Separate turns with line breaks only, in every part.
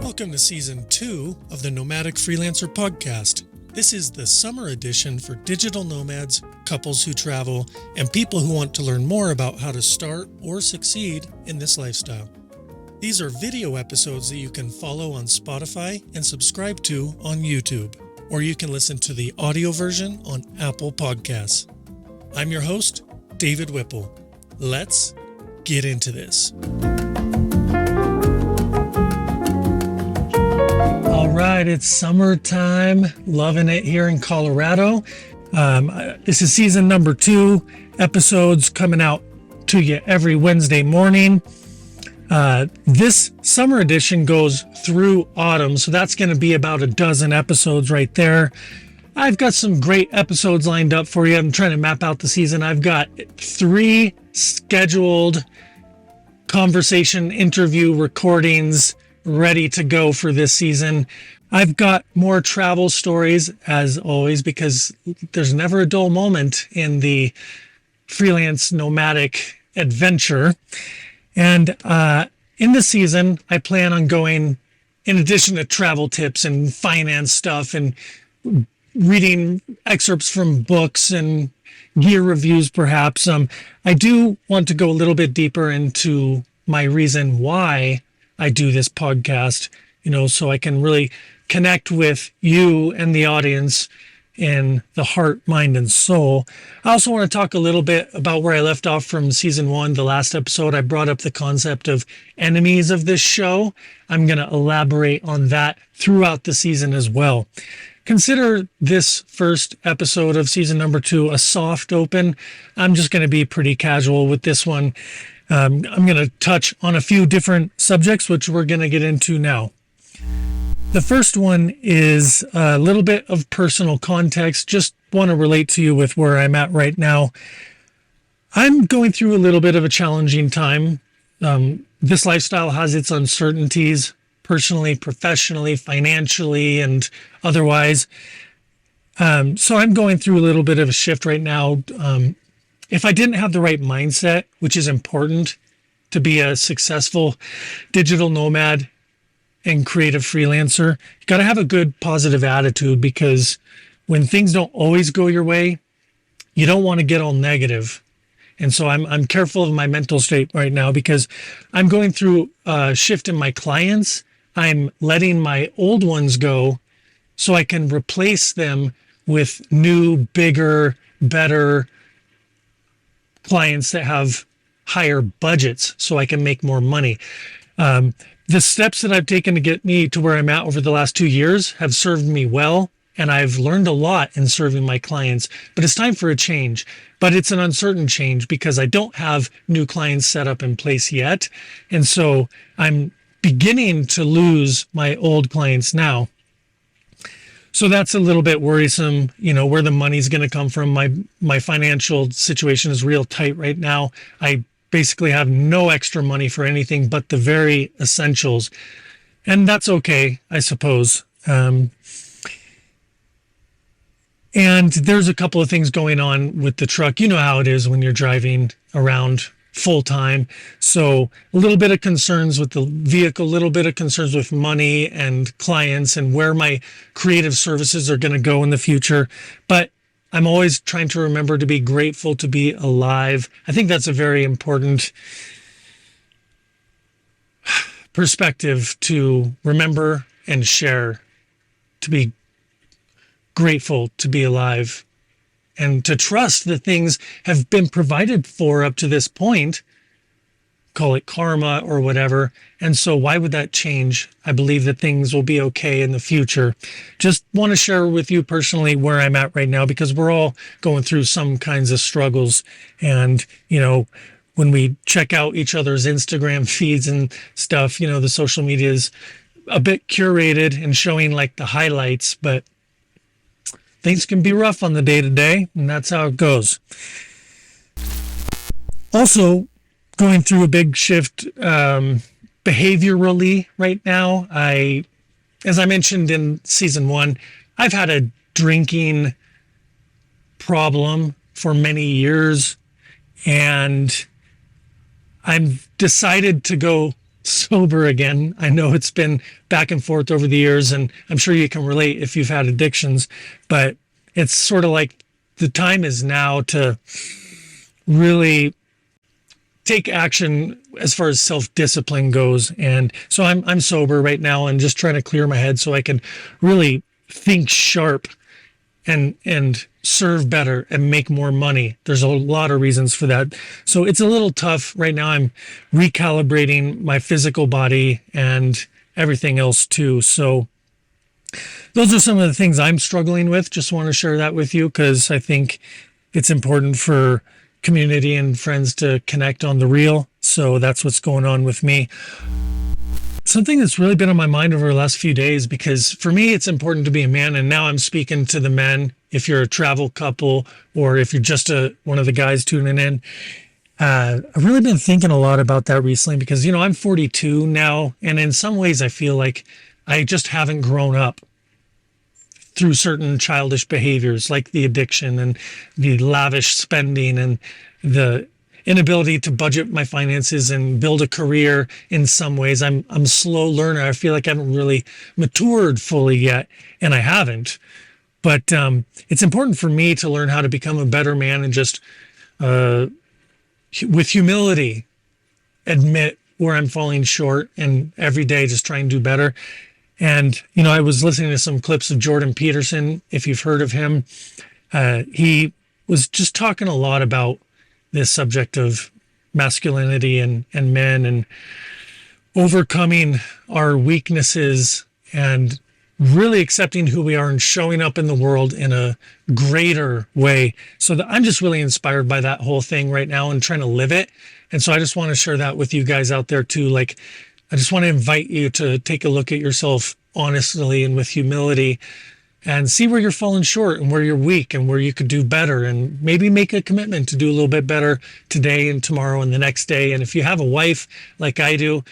Welcome to Season 2 of the Nomadic Freelancer Podcast. This is the summer edition for digital nomads, couples who travel, and people who want to learn more about how to start or succeed in this lifestyle. These are video episodes that you can follow on Spotify and subscribe to on YouTube, or you can listen to the audio version on Apple Podcasts. I'm your host, David Whipple. Let's get into this. All right, it's summertime. Loving it here in Colorado. This is season number 2. Episodes coming out to you every Wednesday morning. This summer edition goes through autumn, so that's going to be about a dozen episodes right there. I've got some great episodes lined up for you. I'm trying to map out the season. I've got 3 scheduled conversation interview recordings ready to go for this season. I've got more travel stories as always, because there's never a dull moment in the freelance nomadic adventure. And in the season, I plan on going, in addition to travel tips and finance stuff and reading excerpts from books and gear reviews perhaps, I do want to go a little bit deeper into my reason why I do this podcast, so I can really connect with you and the audience in the heart, mind, and soul. I also want to talk a little bit about where I left off from season 1. The last episode, I brought up the concept of enemies of this show. I'm going to elaborate on that throughout the season as well. Consider this first episode of season number 2 a soft open. I'm just going to be pretty casual with this one. I'm going to touch on a few different subjects, which we're going to get into now. The first one is a little bit of personal context. Just want to relate to you with where I'm at right now. I'm going through a little bit of a challenging time. This lifestyle has its uncertainties, personally, professionally, financially, and otherwise. So I'm going through a little bit of a shift right now. If I didn't have the right mindset, which is important to be a successful digital nomad and creative freelancer, you got to have a good positive attitude, because when things don't always go your way, you don't want to get all negative. And so I'm careful of my mental state right now, because I'm going through a shift in my clients. I'm letting my old ones go so I can replace them with new, bigger, better clients that have higher budgets so I can make more money. The steps that I've taken to get me to where I'm at over the last 2 years have served me well, and I've learned a lot in serving my clients, but it's time for a change. But it's an uncertain change because I don't have new clients set up in place yet. And so I'm beginning to lose my old clients now. So that's a little bit worrisome, where the money's going to come from. My financial situation is real tight right now. I basically have no extra money for anything but the very essentials. And that's okay, I suppose. And there's a couple of things going on with the truck. You know how it is when you're driving around full time. So a little bit of concerns with the vehicle, a little bit of concerns with money and clients and where my creative services are going to go in the future. But I'm always trying to remember to be grateful to be alive. I think that's a very important perspective to remember and share, to be grateful to be alive, and to trust that things have been provided for up to this point. Call it karma or whatever. And so why would that change? I believe that things will be okay in the future. Just want to share with you personally where I'm at right now, because we're all going through some kinds of struggles. And, when we check out each other's Instagram feeds and stuff, the social media is a bit curated and showing like the highlights, but things can be rough on the day-to-day, and that's how it goes. Also, going through a big shift behaviorally right now. As I mentioned in season 1, I've had a drinking problem for many years, and I've decided to go sober again. I know it's been back and forth over the years, and I'm sure you can relate if you've had addictions, but it's sort of like the time is now to really take action as far as self-discipline goes. And so I'm sober right now and just trying to clear my head so I can really think sharp and serve better and make more money. There's a lot of reasons for that. So it's a little tough right now. I'm recalibrating my physical body and everything else too. So those are some of the things I'm struggling with. Just want to share that with you because I think it's important for community and friends to connect on the real. So that's what's going on with me. Something that's really been on my mind over the last few days, because for me, it's important to be a man. And now I'm speaking to the men. If you're a travel couple or if you're just one of the guys tuning in, I've really been thinking a lot about that recently because, I'm 42 now. And in some ways, I feel like I just haven't grown up through certain childish behaviors like the addiction and the lavish spending and the inability to budget my finances and build a career. In some ways, I'm a slow learner. I feel like I haven't really matured fully yet, and I haven't. But it's important for me to learn how to become a better man and just, with humility, admit where I'm falling short and every day just try and do better. And, I was listening to some clips of Jordan Peterson, if you've heard of him. He was just talking a lot about this subject of masculinity and men and overcoming our weaknesses and really accepting who we are and showing up in the world in a greater way. So I'm just really inspired by that whole thing right now and trying to live it. And so I just want to share that with you guys out there too. Like, I just want to invite you to take a look at yourself honestly and with humility and see where you're falling short and where you're weak and where you could do better, and maybe make a commitment to do a little bit better today and tomorrow and the next day. And if you have a wife like I do,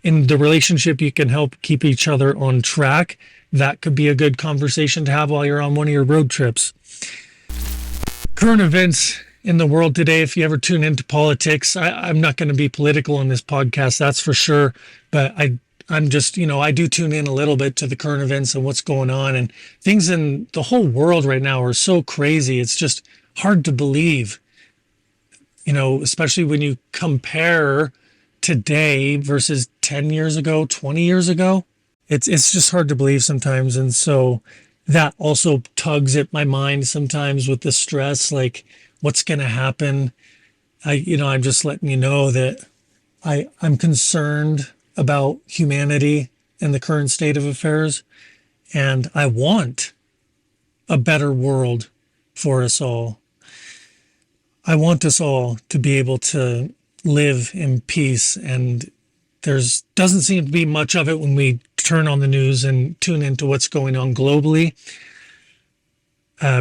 in the relationship, you can help keep each other on track. That could be a good conversation to have while you're on one of your road trips. Current events in the world today, if you ever tune into politics, I'm not going to be political in this podcast, that's for sure. But I'm just, I do tune in a little bit to the current events and what's going on, and things in the whole world right now are so crazy. It's just hard to believe, especially when you compare today versus 10 years ago, 20 years ago. It's just hard to believe sometimes. And so that also tugs at my mind sometimes with the stress, like what's going to happen. I'm just letting you know that I'm concerned about humanity and the current state of affairs. And I want a better world for us all. I want us all to be able to live in peace. And doesn't seem to be much of it when we turn on the news and tune into what's going on globally.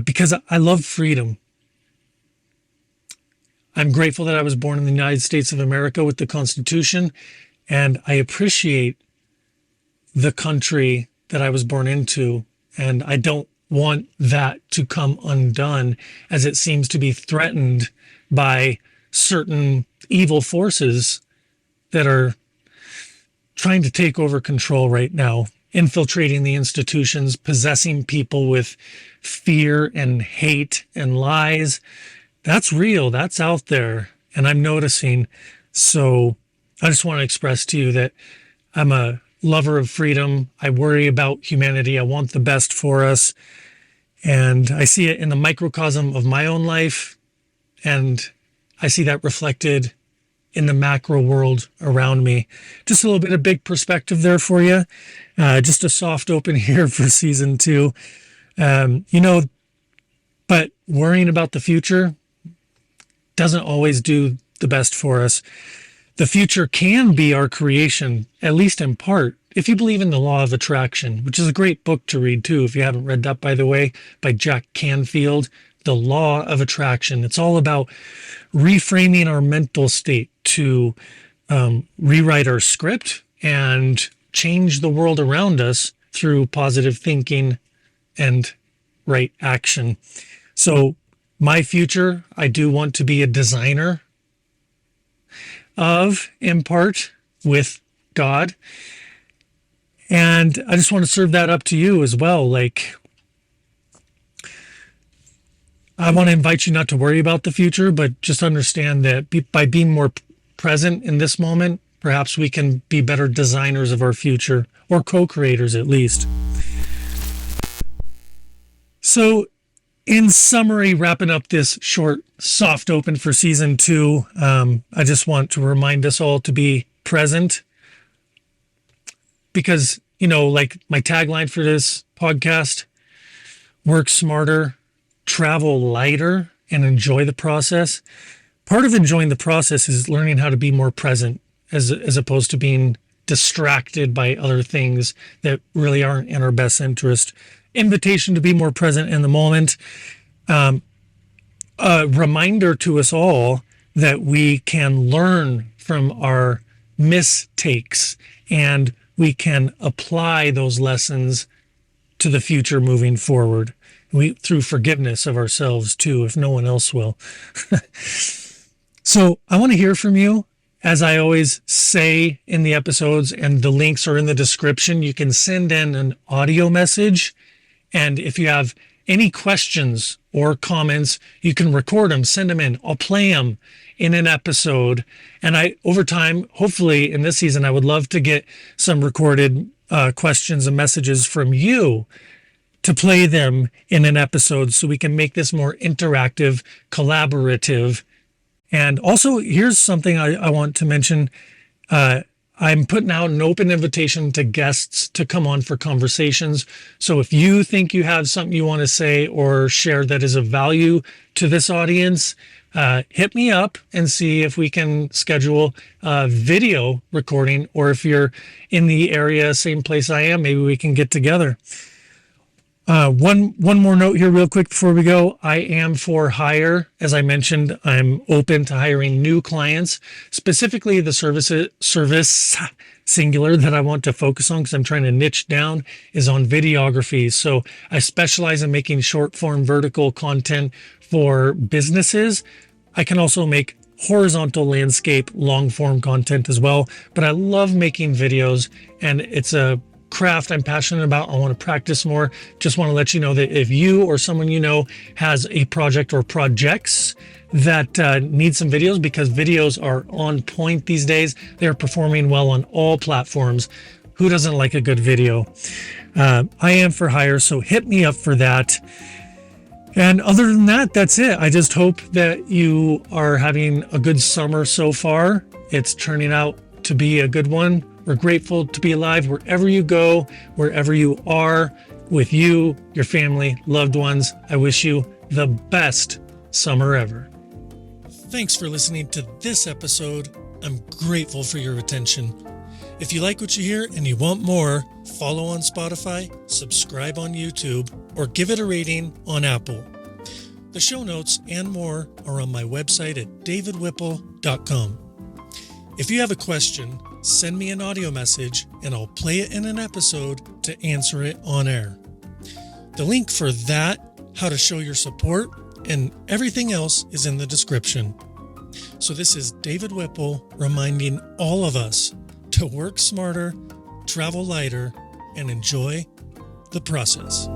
Because I love freedom. I'm grateful that I was born in the United States of America with the Constitution, and I appreciate the country that I was born into, and I don't want that to come undone as it seems to be threatened by certain evil forces that are trying to take over control right now, infiltrating the institutions, possessing people with fear and hate and lies. That's real. That's out there. And I'm noticing. So I just want to express to you that I'm a lover of freedom. I worry about humanity. I want the best for us. And I see it in the microcosm of my own life. And I see that reflected in the macro world around me. Just a little bit of big perspective there for you. Just a soft open here for season 2. But worrying about the future doesn't always do the best for us. The future can be our creation, at least in part, if you believe in the law of attraction, which is a great book to read too, if you haven't read that, by the way, by Jack Canfield, The Law of Attraction. It's all about reframing our mental state to rewrite our script and change the world around us through positive thinking and right action. So my future, I do want to be a designer. of, in part, with God. And I just want to serve that up to you as well. Like, I want to invite you not to worry about the future, but just understand that by being more present in this moment, perhaps we can be better designers of our future, or co-creators at least. So, in summary, wrapping up this short, soft open for season 2, I just want to remind us all to be present. Because, like my tagline for this podcast, work smarter, travel lighter, and enjoy the process. Part of enjoying the process is learning how to be more present as opposed to being distracted by other things that really aren't in our best interest. Invitation to be more present in the moment. A reminder to us all that we can learn from our mistakes and we can apply those lessons to the future moving forward. Through forgiveness of ourselves too, if no one else will. So I want to hear from you. As I always say in the episodes, and the links are in the description, you can send in an audio message. And if you have any questions or comments, you can record them, send them in. I'll play them in an episode. And over time, hopefully in this season, I would love to get some recorded questions and messages from you to play them in an episode so we can make this more interactive, collaborative. And also, here's something I want to mention. I'm putting out an open invitation to guests to come on for conversations. So if you think you have something you want to say or share that is of value to this audience, hit me up and see if we can schedule a video recording, or if you're in the area, same place I am, maybe we can get together. One more note here real quick before we go. I am for hire. As I mentioned, I'm open to hiring new clients, specifically the service singular that I want to focus on because I'm trying to niche down is on videography. So I specialize in making short form vertical content for businesses. I can also make horizontal landscape long form content as well, but I love making videos, and it's a craft I'm passionate about. I want to practice more. Just want to let you know that if you or someone you know has a project or projects that need some videos, because videos are on point these days, they're performing well on all platforms. Who doesn't like a good video? I am for hire, so hit me up for that. And other than that, that's it. I just hope that you are having a good summer so far. It's turning out to be a good one. We're grateful to be alive wherever you go, wherever you are, with you, your family, loved ones. I wish you the best summer ever. Thanks for listening to this episode. I'm grateful for your attention. If you like what you hear and you want more, follow on Spotify, subscribe on YouTube, or give it a rating on Apple. The show notes and more are on my website at davidwhipple.com. If you have a question, send me an audio message and I'll play it in an episode to answer it on air. The link for that, how to show your support, and everything else is in the description. So this is David Whipple reminding all of us to work smarter, travel lighter, and enjoy the process.